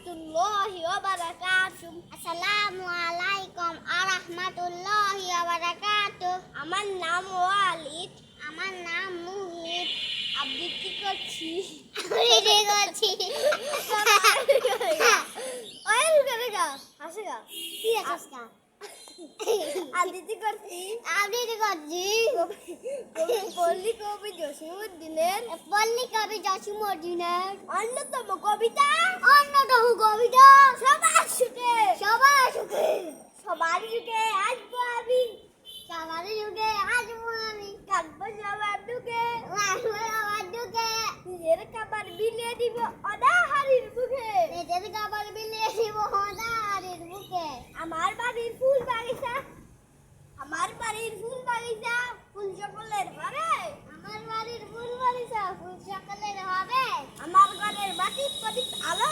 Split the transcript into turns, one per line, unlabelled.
warahmatullahi wabarakatuh.
আসসালামুয়ালাইকুম আরহামাতুল্লাহি ওয়া বারাকাতুহু।
আমার নাম ওয়ালিদ।
আমার নাম মুহিত।
আবৃত্তি করছি।
রেডি করছি।
ওই করেগা হাসেগা
কি আছিস কা?
আবৃত্তি করছি।
আবৃত্তি করছি।
পল্লী কবি জসীমউদ্দিনের
পল্লী কবি জসীমউদ্দিনের
অন্যতম কবিতা
অন্যতম কবিতা
সবার সুখে
সবার সুখে
সবার সুখে আসবো আমি,
সবার সুখে আসবো আমি,
কাঁদবো সবার দুঃখে,
আসবো আমার দুঃখে,
নিজের খাবার বিলিয়ে দিব অনাহারির মুখে।
নিজের খাবার বিলিয়ে দিব অনাহারের বুকে।
আমার বাড়ির ফুল বাগিচা, আমার বাড়ির ফুল বাগিচা ফুল সকলের ঘরে,
আমার বাড়ির ফুল বাগিচা ফুল সকালের হবে।
আমার ঘরের বাতি প্রদীপ আলো